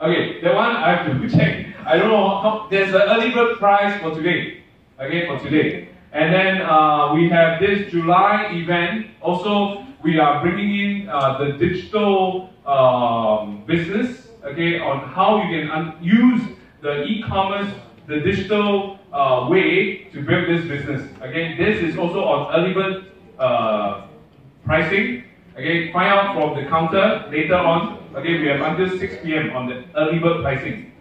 Okay, that one I have to check. I don't know how. There's an early bird prize for today. Okay, for today. And then we have this July event. Also, we are bringing in the digital business. Okay, on how you can use the e-commerce, the digital way to build this business. Okay, this is also on early bird pricing. Okay, find out from the counter later on. Okay, we have until 6 p.m. on the early bird pricing.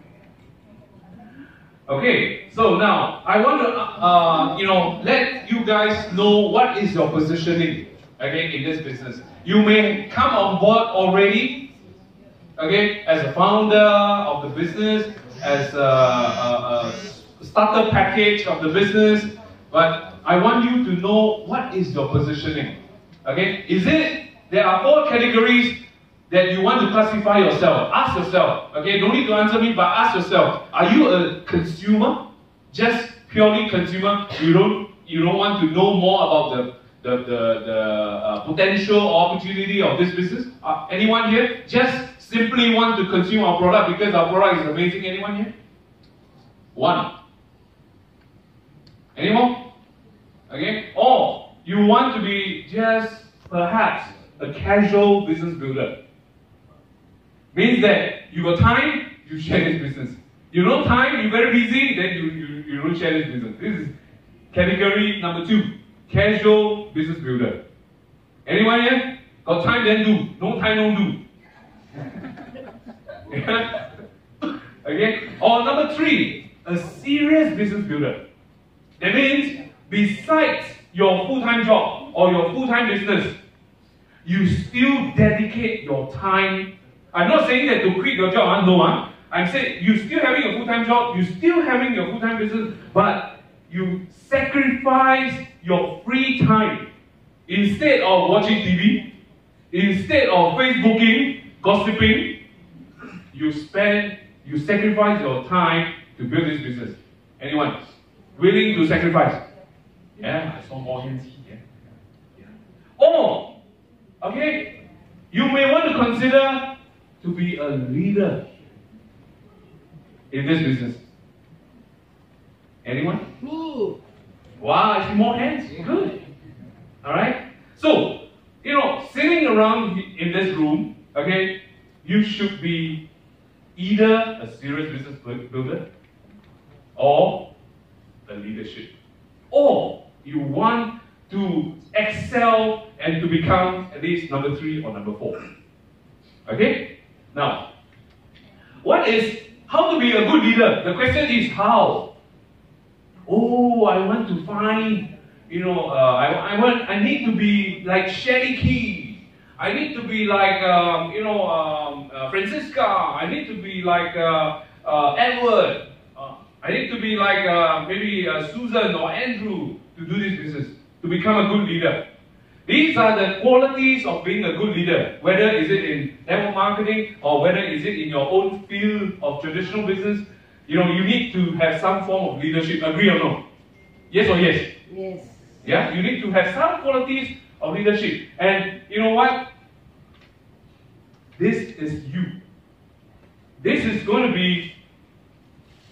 Okay, so now I want to let you guys know what is your positioning, okay, in this business. You may come on board already, okay, as a founder of the business, as a starter package of the business, but I want you to know what is your positioning. Okay, there are 4 categories that you want to classify yourself. Ask yourself, okay, don't need to answer me, but ask yourself, are you a consumer? Just purely consumer? You don't want to know more about the potential opportunity of this business? Anyone here? Just simply want to consume our product because our product is amazing. Anyone here? 1. Any more? Okay? Or you want to be just perhaps a casual business builder. Means that you got time, you share this business. You know time, you're very busy, then you don't share this business. This is category number 2, casual business builder. Anyone here? Got time, then do. No time, don't do. Okay? Or number 3, a serious business builder. That means, besides your full-time job or your full-time business, you still dedicate your time. I'm not saying that to quit your job, no. I'm saying you're still having a full-time job, you're still having your full-time business, but you sacrifice your free time. Instead of watching TV, instead of Facebooking, gossiping, you sacrifice your time to build this business. Anyone willing to sacrifice? Yeah, I saw more hands here. Yeah. Or, okay, you may want to consider to be a leader in this business. Anyone? Me. Wow, I see more hands. Good. Alright? So, sitting around in this room, okay, you should be either a serious business builder or a leadership. Or you want to excel and to become at least number 3 or number 4. Okay? Now, how to be a good leader? The question is how? Oh, I want to find, I need to be like Shelly Key. I need to be like, Francisca. I need to be like Edward. I need to be like maybe Susan or Hendru to do this business, to become a good leader. These are the qualities of being a good leader, whether is it in network marketing or whether is it in your own field of traditional business. You need to have some form of leadership. Agree or no? Yes or yes? Yes. Yeah, you need to have some qualities of leadership. And you know what? This is you. This is going to be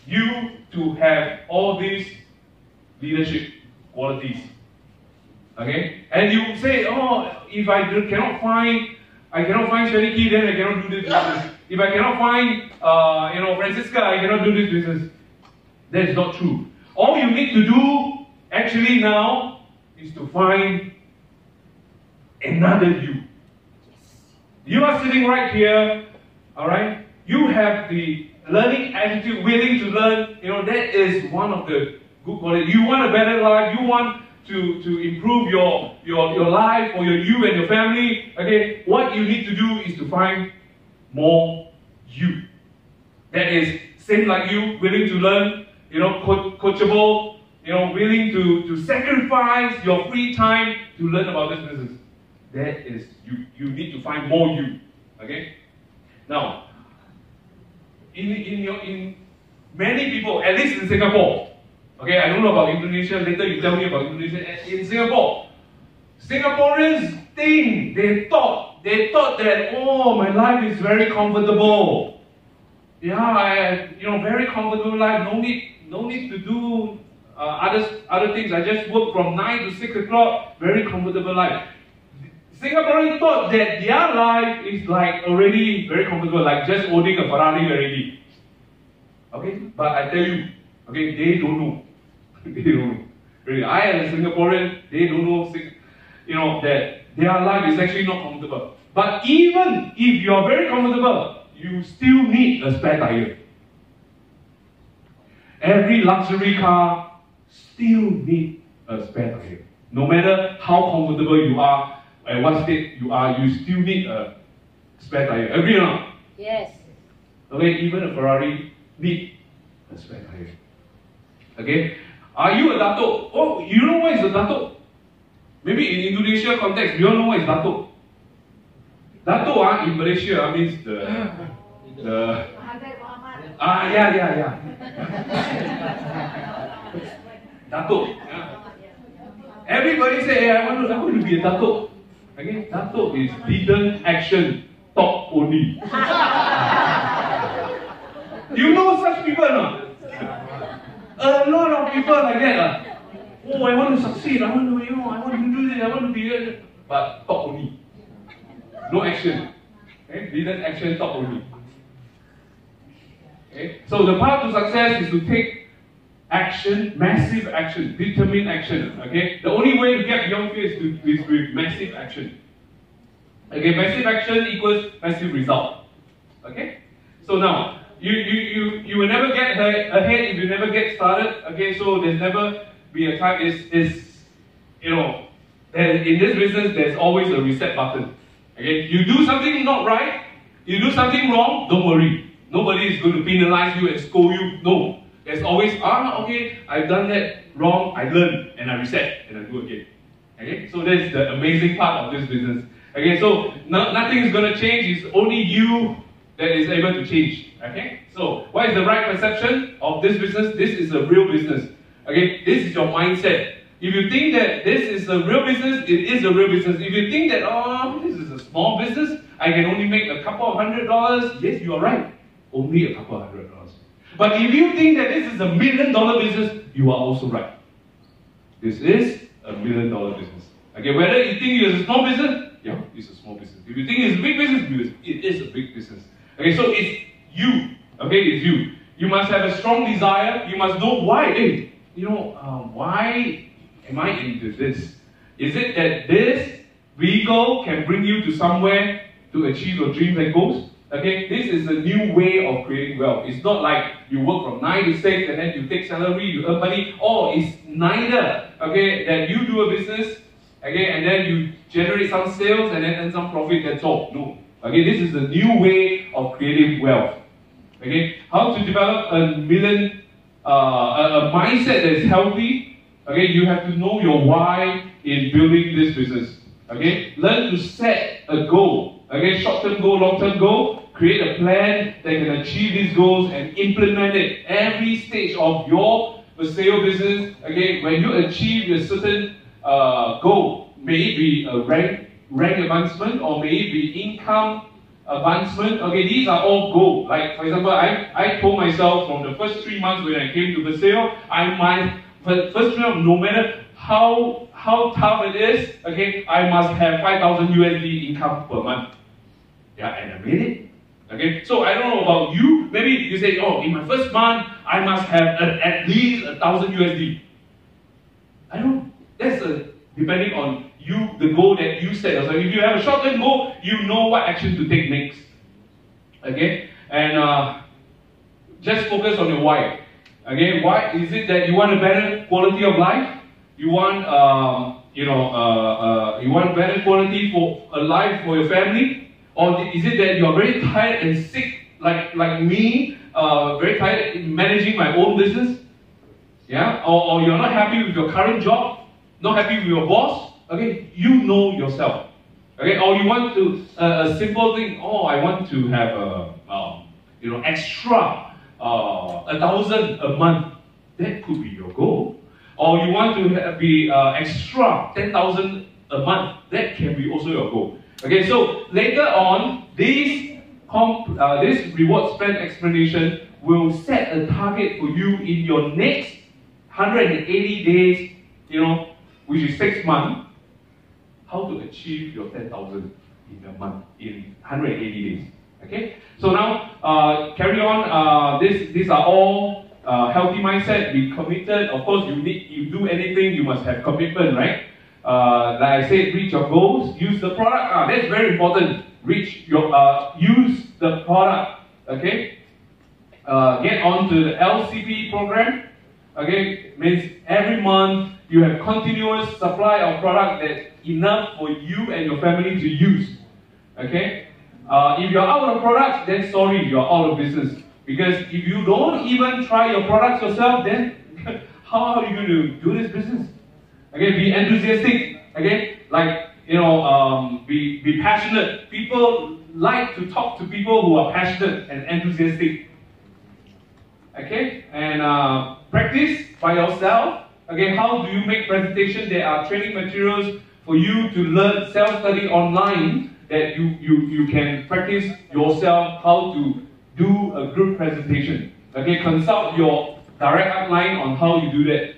you to have all these leadership qualities. Okay? And you say, oh, if I cannot find Shariki, then I cannot do this business. If I cannot find Francisca, I cannot do this business. That's not true. All you need to do actually now is to find another you. You are sitting right here, alright? You have the learning attitude, willing to learn. That is one of the good qualities. You want a better life, you want to improve your life or you and your family. Okay, what you need to do is to find more you. That is same like you, willing to learn, coachable, willing to sacrifice your free time to learn about this business. That is you. You need to find more you. Okay? Now, in many people, at least in Singapore, okay, I don't know about Indonesia, later you tell me about Indonesia. In Singapore, Singaporeans they thought that, oh, my life is very comfortable. very comfortable life. No need to do other things. I just work from 9 to 6 o'clock. Very comfortable life. Singaporeans thought that their life is like already very comfortable, like just owning a Ferrari already. Okay, but I tell you, okay, they don't know. They don't know. Really, I am a Singaporean. They don't know, that their life is actually not comfortable. But even if you are very comfortable, you still need a spare tire. Every luxury car still needs a spare tire. No matter how comfortable you are, at what state you are, you still need a spare tire. Agree or not? Yes. Okay, even a Ferrari needs a spare tire. Okay? Are you a datuk? Oh, you know what is a datuk? Maybe in Indonesia context, you don't know what is datuk. Datuk in Malaysia means the yeah. Datuk. Yeah. Everybody say, hey, I want to be a datuk. Okay, datuk is hidden action, talk only. You know such people no? A lot of people like that. Oh, I want to succeed. I want to do this. I want to be here. But talk only. No action. Okay? Hidden action, talk only. Okay? So the path to success is to take action, massive action, determined action. Okay? The only way to get beyond fear is with massive action. Okay? Massive action equals massive result. Okay? So now, you will never get ahead if you never get started. Okay? So there's never be a time in this business there's always a reset button. Okay? You do something not right, you do something wrong, don't worry. Nobody is going to penalize you and scold you. No. There's always, okay, I've done that wrong, I learn, and I reset, and I do again. Okay? So that's the amazing part of this business. Okay, so nothing is going to change, it's only you that is able to change. Okay? So, what is the right perception of this business? This is a real business. Okay? This is your mindset. If you think that this is a real business, it is a real business. If you think that, this is a small business, I can only make a couple of $100, yes, you are right. Only a couple of $100. But if you think that this is a $1 million business, you are also right. This is a $1 million business. Okay, whether you think it's a small business, yeah, it's a small business. If you think it's a big business, it is a big business. Okay, so it's you. Okay, it's you. You must have a strong desire. You must know why. Hey, why am I into this? Is it that this vehicle can bring you to somewhere to achieve your dreams and goals? Okay, this is a new way of creating wealth. It's not like you work from 9 to 6 and then you take salary, you earn money. Or it's neither. Okay, that you do a business, okay, and then you generate some sales and then earn some profit. That's all. No. Okay, this is a new way of creating wealth. Okay, how to develop a mindset that is healthy. Okay, you have to know your why in building this business. Okay, learn to set a goal. Okay, short-term goal, long-term goal. Create a plan that can achieve these goals and implement it every stage of your vasayo business. Okay, when you achieve a certain goal, may it be a rank advancement or may it be income advancement. Okay, these are all goals. Like for example, I told myself from the first 3 months when I came to vasayo, first 3 months, no matter how tough it is, okay, I must have 5,000 USD income per month. Yeah, and I made it. Okay, so I don't know about you. Maybe you say, in my first month, I must have at least 1,000 USD. I don't know. That's depending on you, the goal that you set. So if you have a short-term goal, you know what action to take next. Okay, and just focus on your why. Okay, why is it that you want a better quality of life? You want, you want better quality for a life for your family? Or is it that you're very tired and sick, like me, very tired in managing my own business? Yeah? Or you're not happy with your current job, not happy with your boss? Okay, you know yourself. Okay, or you want to, a simple thing, I want to have extra 1,000 a month. That could be your goal. Or you want to be extra 10,000 a month. That can be also your goal. Okay, so later on, these this rewards plan explanation will set a target for you in your next 180 days, which is 6 months, how to achieve your 10,000 in a month, in 180 days. Okay? So now, carry on. These are all healthy mindset. Be committed. Of course, you do anything, you must have commitment, right? Like I said, reach your goals. Use the product. That's very important. Use the product. Okay? Get on to the LCP program. Okay? Means every month you have continuous supply of product that's enough for you and your family to use. Okay? If you're out of products, then sorry, you're out of business. Because if you don't even try your products yourself, then how are you going to do this business? Okay, be enthusiastic. Okay, like be passionate. People like to talk to people who are passionate and enthusiastic. Okay, and practice by yourself. Okay, how do you make presentation? There are training materials for you to learn self-study online that you can practice yourself how to do a group presentation. Okay, consult your direct upline on how you do that.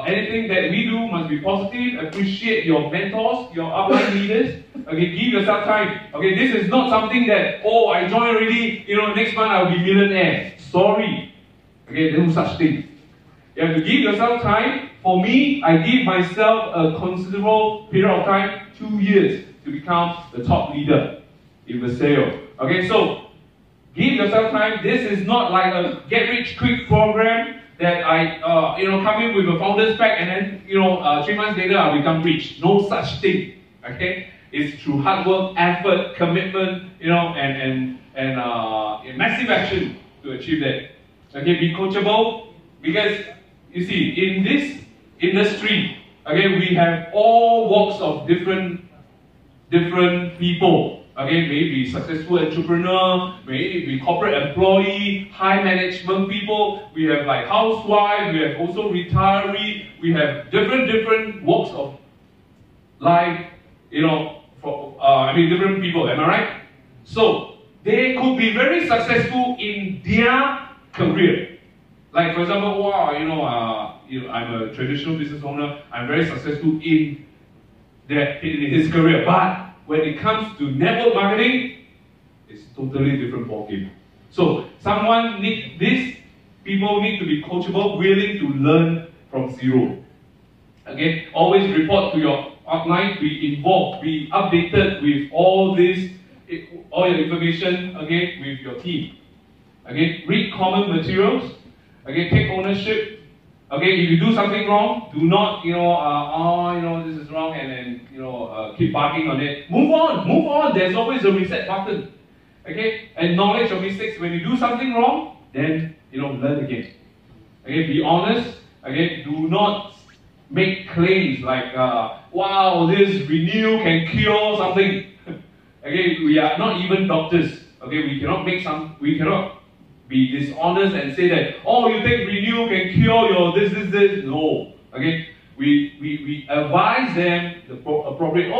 Anything that we do must be positive. Appreciate your mentors, your upline leaders. Okay, give yourself time. Okay, this is not something that, oh, I joined already, next month I'll be millionaire. Sorry. Okay, there's no such thing. You have to give yourself time. For me, I give myself a considerable period of time, 2 years, to become the top leader in vasayo. Okay, so give yourself time. This is not like a get-rich-quick program that I, come in with a founder's pack and then, 3 months later I'll become rich. No such thing. Okay, it's through hard work, effort, commitment, and massive action to achieve that. Okay, be coachable, because you see, in this industry, okay, we have all walks of different people. Okay, maybe successful entrepreneur, maybe corporate employee, high management people. We have like housewives, we have also retiree. We have different walks of life. Different people. Am I right? So they could be very successful in their career. Like for example, wow, I'm a traditional business owner. I'm very successful in his career, but when it comes to network marketing, it's totally different ballgame. So these people need to be coachable, willing to learn from zero. Okay, always report to your upline, be involved, be updated with all your information. Okay, with your team. Okay, read common materials. Okay, take ownership. Okay, if you do something wrong, do not, this is wrong, and then, keep barking on it. Move on. There's always a reset button. Okay, acknowledge your mistakes. When you do something wrong, then, learn again. Okay, be honest. Okay, do not make claims like, wow, this renew can cure something. Okay, we are not even doctors. Okay, we cannot be dishonest and say that, oh, you take renew can cure your this. No. Okay? We advise them the appropriate,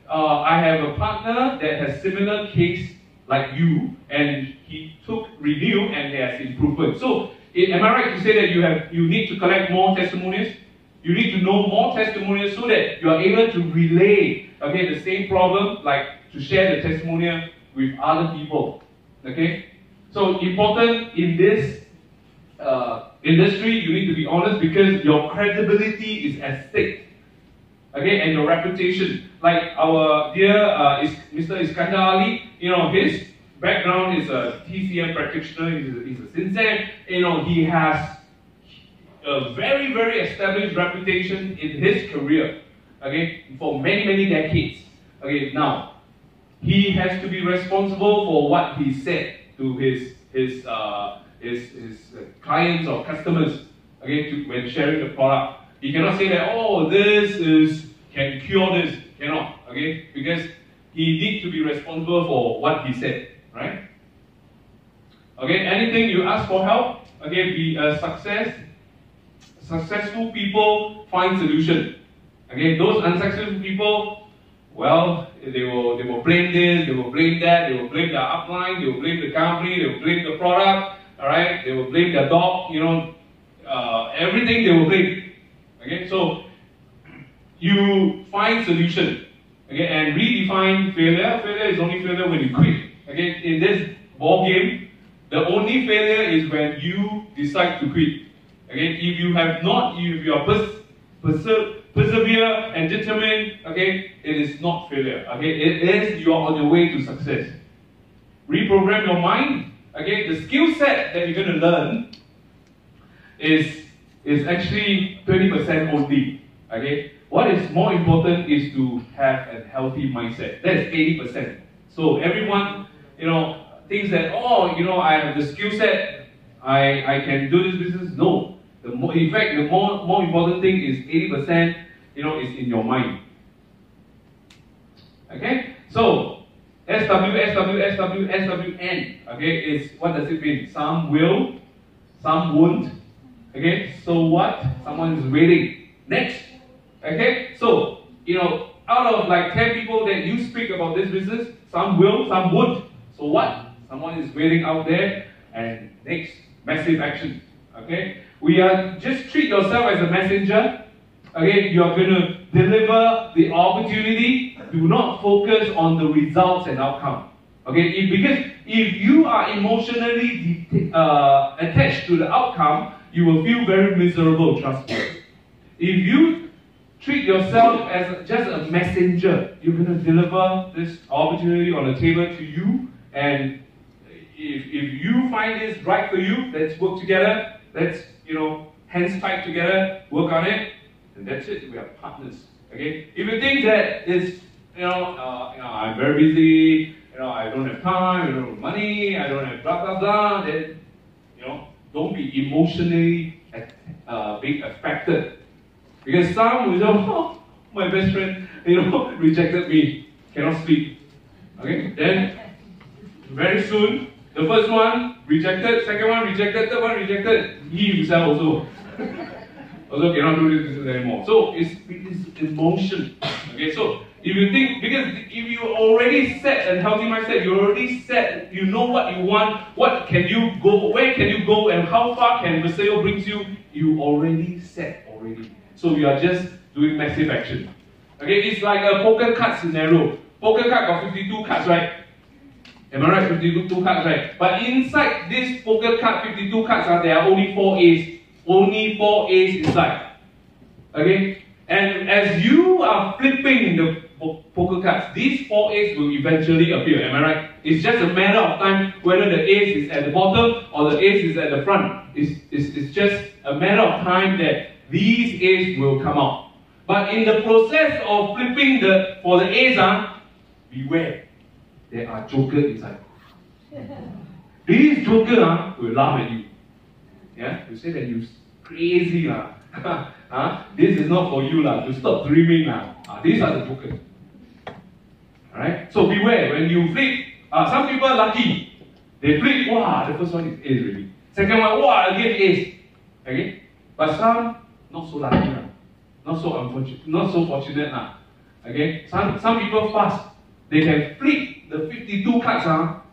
I have a partner that has similar case like you, and he took renew and there has improvement. So, am I right to say that you need to collect more testimonials? You need to know more testimonials so that you are able to relay, the same problem, like to share the testimonial with other people. Okay? So important in this industry, you need to be honest because your credibility is at stake. Okay, and your reputation. Like our dear Mr. Iskandar Ali, his background is a TCM practitioner, he's a sincere, he has a very, very established reputation in his career, okay, for many, many decades. Okay, now, he has to be responsible for what he said to his clients or customers, okay, when sharing the product. He cannot say that, oh, this can cure this. Cannot, okay, because he needs to be responsible for what he said, right? Okay, anything you ask for help, okay, be a success. Successful people find solution. Okay, those unsuccessful people, well, they will blame this, they will blame that, they will blame the upline, they will blame the company, they will blame the product, all right? They will blame their dog, everything they will blame. Okay, so you find solution, okay, and redefine failure. Failure is only failure when you quit. Okay, in this ball game, the only failure is when you decide to quit. Okay, if you are persevere and determined, okay, it is not failure. Okay, it is you are on your way to success. Reprogram your mind. Okay, the skill set that you're going to learn is actually 20% only. Okay, what is more important is to have a healthy mindset. That's 80%. So everyone, thinks that, I have the skill set, I can do this business. No. In fact, the more important thing is 80%, is in your mind. Okay? So, SWN, okay, is, what does it mean? Some will, some won't. Okay? So what? Someone is waiting. Next. Okay? So, out of like 10 people that you speak about this business, some will, some won't. So what? Someone is waiting out there, and next, massive action. Okay? Just treat yourself as a messenger. Okay? You are going to deliver the opportunity. Do not focus on the results and outcome. Okay? Because if you are emotionally attached to the outcome, you will feel very miserable, trust me. If you treat yourself as just a messenger, you're going to deliver this opportunity on the table to you, and if you find this right for you, let's work together. Let's, hands tight together, work on it, and that's it. We are partners. Okay? If you think that it's, I'm very busy, I don't have time, I don't have money, I don't have blah blah blah, then, don't be emotionally being affected. Because some will say, my best friend, rejected me, cannot sleep. Okay? Then, very soon, the first one rejected, second one rejected, third one rejected. He himself also cannot do this business anymore. So it's emotion. Okay, so if you think, because if you already set a healthy mindset, you already set, you know what you want, what can you go, where can you go, and how far can vasayo brings you, you already set already. So you are just doing massive action. Okay, it's like a poker card scenario. Poker card got 52 cards, right? Am I right? 52 cards, right? But inside this poker card, 52 cards, there are only 4 A's. Only 4 A's inside. Okay? And as you are flipping the poker cards, these 4 A's will eventually appear. Am I right? It's just a matter of time whether the A's is at the bottom or the A's is at the front. It's just a matter of time that these A's will come out. But in the process of flipping for the A's, beware. There are jokers inside. These jokers will laugh at you. Yeah? You say that you're crazy. This is not for you to stop dreaming. These are the jokers. Alright? So beware when you flip. Some people are lucky. They flip, the first one is A's already. Second one, again A's. Okay? But some not so lucky. Not so unfortunate. Not so fortunate. Okay? Some people fast. They can flip the 52 cards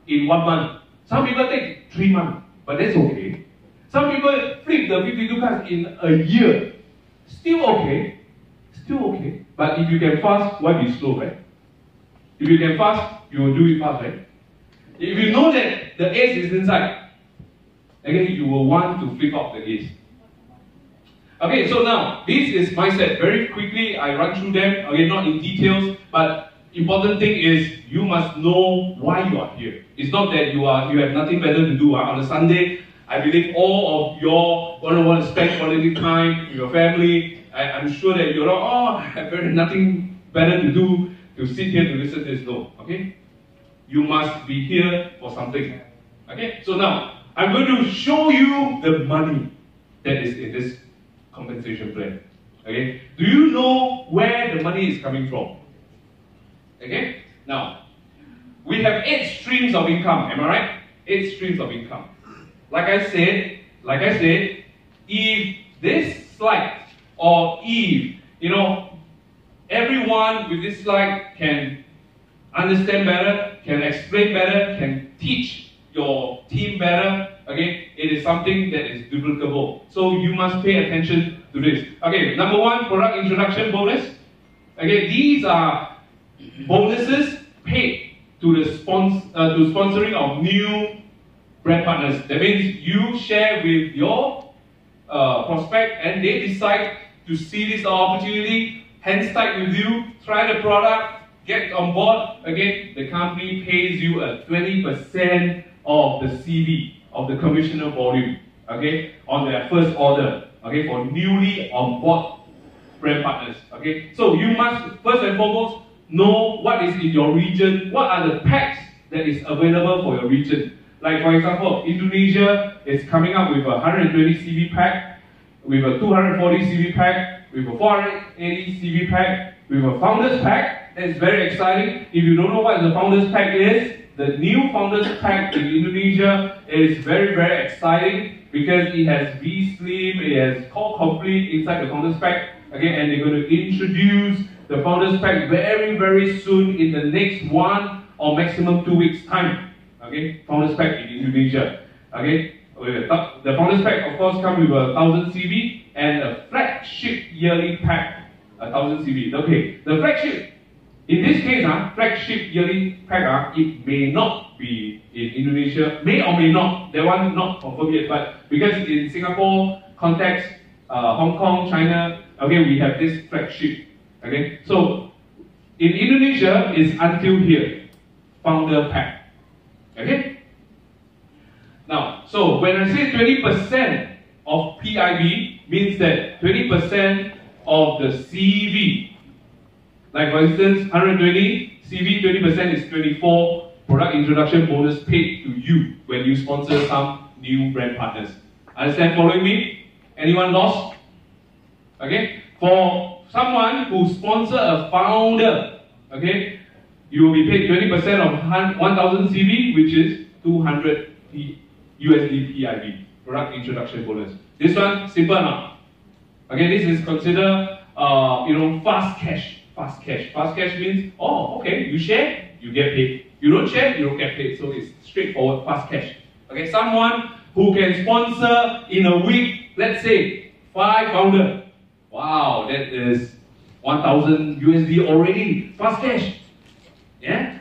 in 1 month. Some people take 3 months, but that's okay. Some people flip the 52 cards in a year. Still okay. Still okay. But if you can fast, why be slow, right? If you can fast, you will do it fast, right? If you know that the ace is inside, again, you will want to flip out the ace. Okay, so now, this is mindset. Very quickly, I run through them. Okay, not in details, but important thing is you must know why you are here. It's not that you have nothing better to do. On a Sunday, I believe all of your want to spend quality time with your family. I'm sure that you're I have nothing better to do to sit here to listen to this. No, okay? You must be here for something. Okay? So now, I'm going to show you the money that is in this compensation plan. Okay? Do you know where the money is coming from? Okay? Now, we have 8 streams of income, am I right? 8 streams of income. Like I said, if this slide, or if, everyone with this slide can understand better, can explain better, can teach your team better, okay, it is something that is duplicable. So you must pay attention to this. Okay, number one, product introduction bonus. Okay, these are bonuses paid to the sponsoring of new brand partners. That means you share with your prospect and they decide to see this opportunity, hands tight with you, try the product, get on board. Again, the company pays you a 20% of the CV, of the commissioner volume, okay, on their first order, okay, for newly on board brand partners. Okay, so you must first and foremost know what is in your region, what are the packs that is available for your region. Like for example, Indonesia is coming up with a 120 CV pack, with a 240 CV pack, with a 480 CV pack, with a founders pack. That's very exciting. If you don't know what the founders pack is, the new founders pack in Indonesia is very, very exciting because it has V-Slim, it has core complete inside the founders pack. Okay, and they're going to introduce the founders pack very, very soon in the next 1 or maximum 2 weeks time. Okay, founders pack in Indonesia. Okay, the founders pack of course comes with a 1000 CV and a flagship yearly pack, 1000 CV. Okay, the flagship, in this case, flagship yearly pack, it may not be in Indonesia, may or may not, that one not confirmed yet, but because in Singapore context, Hong Kong, China, okay, we have this flagship. Okay, so in Indonesia is until here, founder pack. Okay. Now, so when I say 20% of PIB means that 20% of the CV. Like for instance, 120 CV, 20% is 24 product introduction bonus paid to you when you sponsor some new brand partners. Understand? Following me? Anyone lost? Okay? For someone who sponsor a founder, okay, you will be paid 20% of 1000 CV, which is 200 USD PIB, product introduction bonus. This one, simple enough. Okay, this is considered, fast cash. Fast cash. Fast cash means, oh, okay, you share, you get paid. You don't share, you don't get paid. So it's straightforward, fast cash. Okay, someone who can sponsor in a week, let's say, 5 founders. Wow, that is 1000 USD already. Fast cash. Yeah?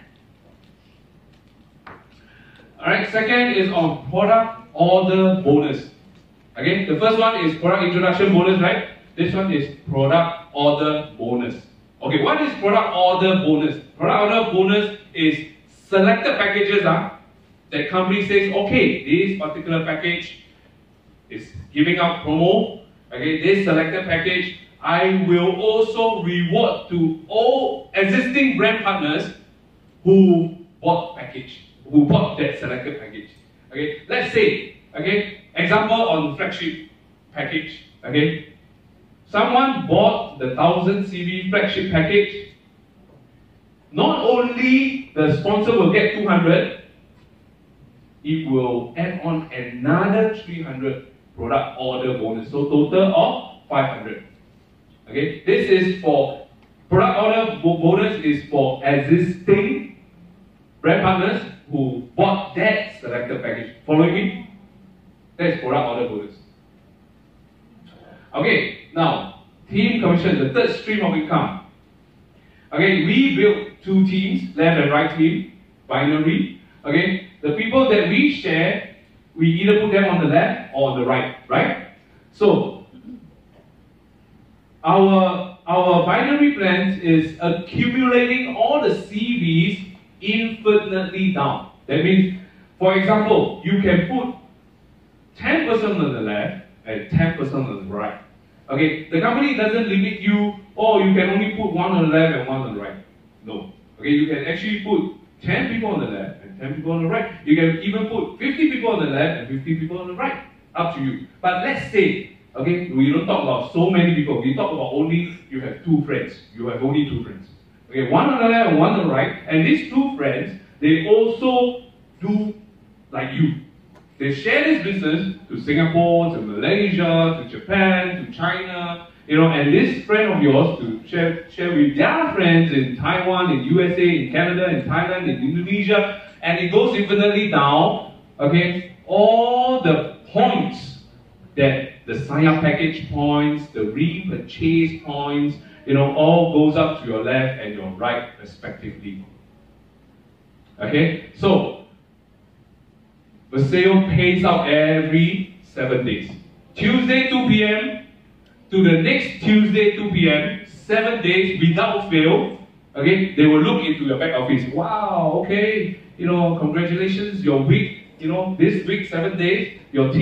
Alright, second is on product order bonus. Okay, the first one is product introduction bonus, right? This one is product order bonus. Okay, what is product order bonus? Product order bonus is selected packages that company says, okay, this particular package is giving out promo. Okay, this selected package, I will also reward to all existing brand partners who bought package, who bought that selected package. Okay, let's say, okay, example on flagship package. Okay, someone bought the 1000 CV flagship package. Not only the sponsor will get 200, it will add on another 300 product order bonus. So total of 500. Okay, this is for product order bonus is for existing brand partners who bought that selected package. Following me? That's product order bonus. Okay, now team commission, the third stream of income. Okay, we built 2 teams, left and right team, binary. Okay, the people that we share, we either put them on the left or on the right, right? So our binary plans is accumulating all the CVs infinitely down. That means, for example, you can put 10% on the left and 10% on the right. Okay, the company doesn't limit you, oh, you can only put 1 on the left and 1 on the right. No. Okay, you can actually put 10 people on the left and 10 people on the right. You can even put 50 people on the left and 50 people on the right. Up to you. But let's say, okay, we don't talk about so many people. We talk about only you have 2 friends. You have only 2 friends. Okay, 1 on the left and 1 on the right. And these 2 friends, they also do like you. They share this business to Singapore, to Malaysia, to Japan, to China, and this friend of yours to share with their friends in Taiwan, in USA, in Canada, in Thailand, in Indonesia, and it goes infinitely down, okay, all the points that the sign-up package points, the repurchase points, all goes up to your left and your right respectively. Okay, so vasayo pays out every 7 days. Tuesday 2 p.m. to the next Tuesday 2 p.m., 7 days without fail. Okay, they will look into your back office. Wow, okay, congratulations, your week, this week 7 days, your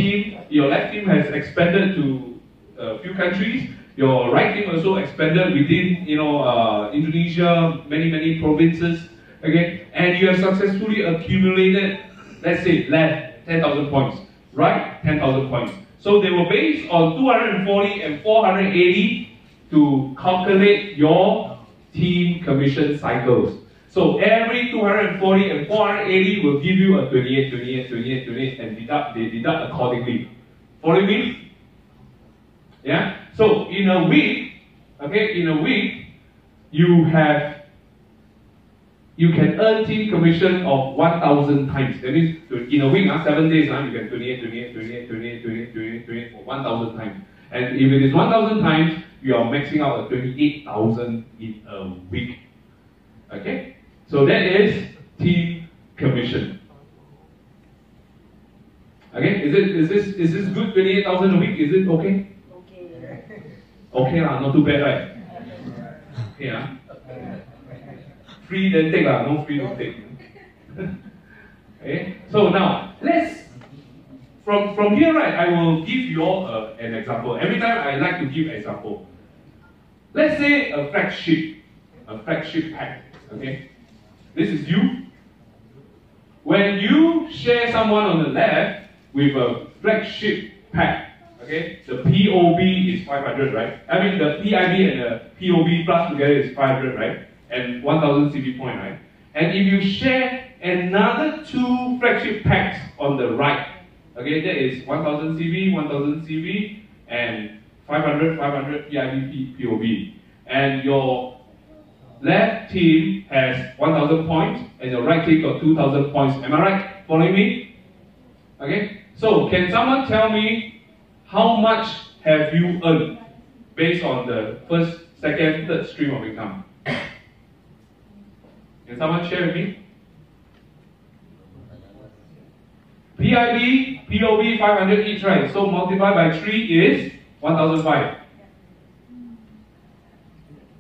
left team has expanded to a few countries. Your right team also expanded within, Indonesia, many provinces. Okay, and you have successfully accumulated, let's say, left 10,000 points, right 10,000 points. So they were based on 240 and 480 to calculate your team commission cycles. So every 240 and 480 will give you a 28, 28, 28, 28, and they deduct accordingly. Follow me? Yeah? So in a week, you can earn team commission of 1,000 times. That means in a week, 7 days, you can 28, 28, 28, 28, 28, 28, 28 for 1,000 times. And if it is 1,000 times, you are maxing out at 28,000 in a week. Okay? So that is team commission. Okay? Is this good? 28,000 a week? Is it okay? Okay. Okay lah, not too bad, right? Okay lah. Free then take lah, no free don't take. Okay? So now let's from here, right, I will give you all an example. Every time I like to give example. Let's say a flagship pack. Okay? This is you. When you share someone on the left with a flagship pack, okay, the POB is 500, right? I mean the PIB and the POB plus together is 500, right? And 1,000 CV point, right? And if you share another 2 flagship packs on the right, okay, that is 1,000 CV, and 500 PIB POB. And your left team has 1,000 points, and your right team got 2,000 points. Am I right? Following me? Okay? So, can someone tell me how much have you earned based on the first, second, third stream of income? Can someone share with me? PIB, POB, 500 each, right? So multiplied by 3 is 1,005.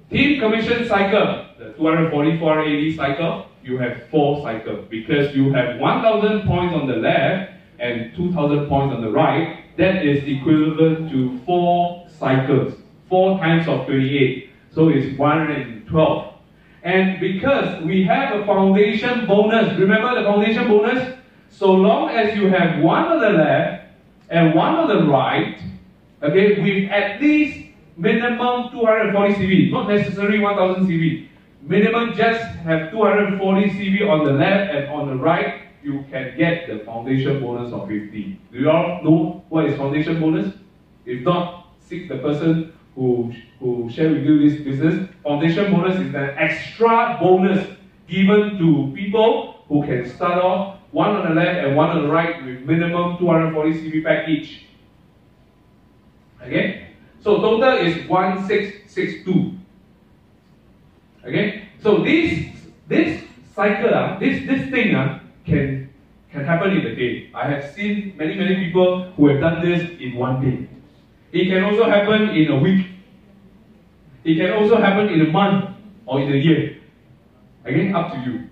Team commission cycle, the 240, 480 cycle, you have 4 cycles because you have 1,000 points on the left and 2,000 points on the right. That is equivalent to 4 cycles. 4 times of 28. So it's 112. And because we have a foundation bonus, remember the foundation bonus? So long as you have one on the left and one on the right, okay, with at least minimum 240 CV, not necessarily 1,000 CV. Minimum just have 240 CV on the left and on the right, you can get the foundation bonus of 50. Do you all know what is foundation bonus? If not, seek the person who share with you this business. Foundation bonus is an extra bonus given to people who can start off one on the left and one on the right with minimum 240 CV pack each. Okay? So total is 1662. Okay? So this cycle, this thing can happen in a day. I have seen many people who have done this in one day. It can also happen in a week. It can also happen in a month or in a year. Again, up to you.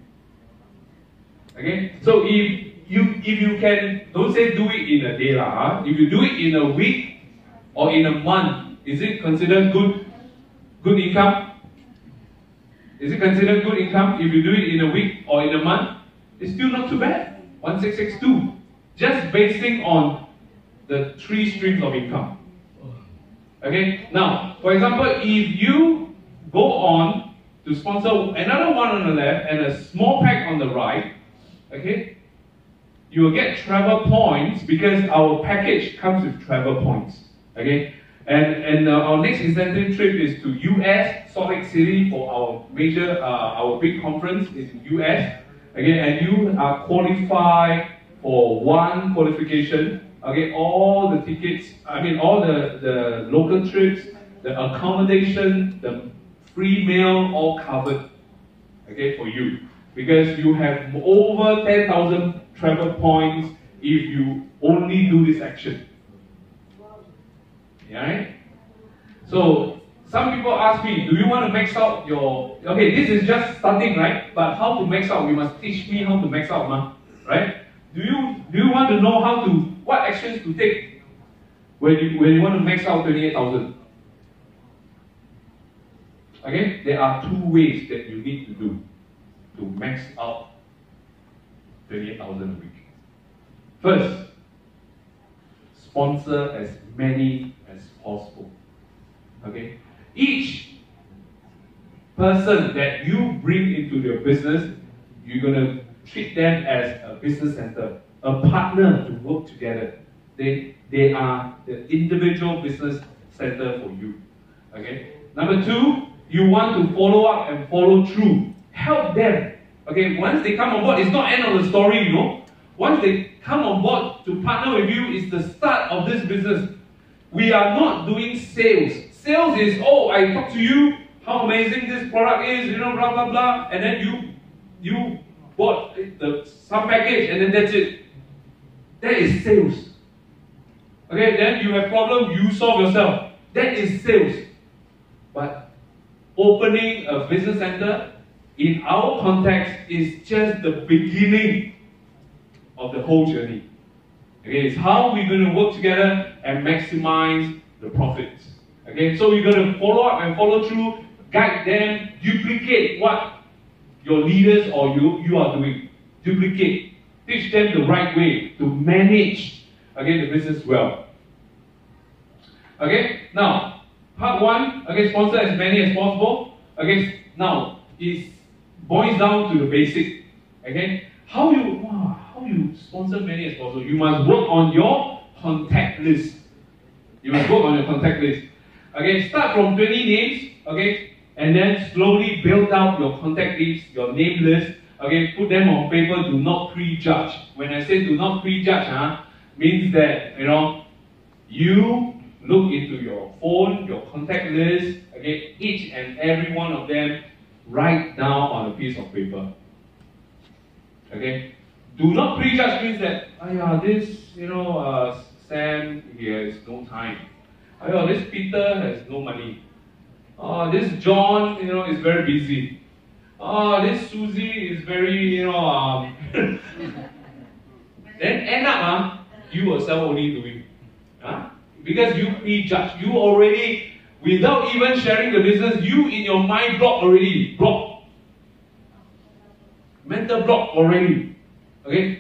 Okay? So if you can, don't say do it in a day lah. If you do it in a week or in a month, is it considered good income? Is it considered good income if you do it in a week or in a month? It's still not too bad. 1662. Just basing on the 3 streams of income. Okay? Now, for example, if you go on to sponsor another one on the left and a small pack on the right, okay, you will get travel points because our package comes with travel points. Okay? And our next incentive trip is to US, Salt Lake City for our major, our big conference is in US. Okay, and you are qualified for one qualification. Okay, all the tickets, all the local trips, the accommodation, the free meal, all covered. Okay, for you. Because you have over 10,000 travel points if you only do this action. Right? So, some people ask me, do you want to max out your... Okay, this is just starting, right? But how to max out? You must teach me how to max out, right? Do you want to know how to... What actions to take when you want to max out 28,000? Okay? There are two ways that you need to do to max out 28,000 a week. First, sponsor as many as possible. Okay? Each person that you bring into your business, you're going to treat them as a business center, a partner to work together. They are the individual business center for you. Okay? Number two, you want to follow up and follow through. Help them. Okay? Once they come on board, it's not end of the story, Once they come on board to partner with you, it's the start of this business. We are not doing sales. Sales is, I talk to you, how amazing this product is, blah, blah, blah, and then you bought some package, and then that's it. That is sales. Okay, then you have problem, you solve yourself. That is sales. But opening a business center, in our context, is just the beginning of the whole journey. Okay, it's how we're going to work together and maximize the profits. Okay, so we're going to follow up and follow through, guide them, duplicate what your leaders or you are doing. Duplicate. Teach them the right way to manage, the business well. Okay, now, part one, sponsor as many as possible. Okay, now, it boils down to the basic. Okay, how you sponsor many as possible? You must work on your contact list. Okay, start from 20 names, and then slowly build out your contact list, your name list, put them on paper, do not prejudge. When I say do not prejudge, means that, you look into your phone, your contact list, each and every one of them, write down on a piece of paper. Do not prejudge means that, Sam, he has no time. This Peter has no money. This John, is very busy. This Susie is very, Then end up, you yourself only doing. Because you prejudge. You already, without even sharing the business, you in your mind block. Mental block already.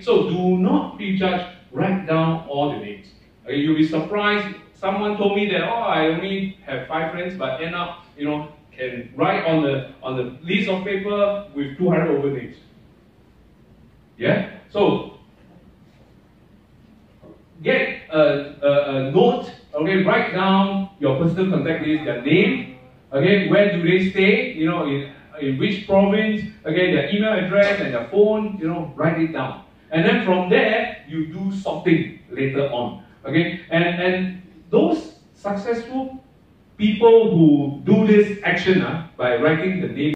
So do not prejudge. Write down all the names. You'll be surprised. Someone told me that, I only have 5 friends, but end up, can write on the list of paper with 200 over names. Yeah? So, get a note, write down your personal contact list, their name, where do they stay, in which province, their email address and their phone, write it down. And then from there, you do sorting later on. And those successful people who do this action by writing the name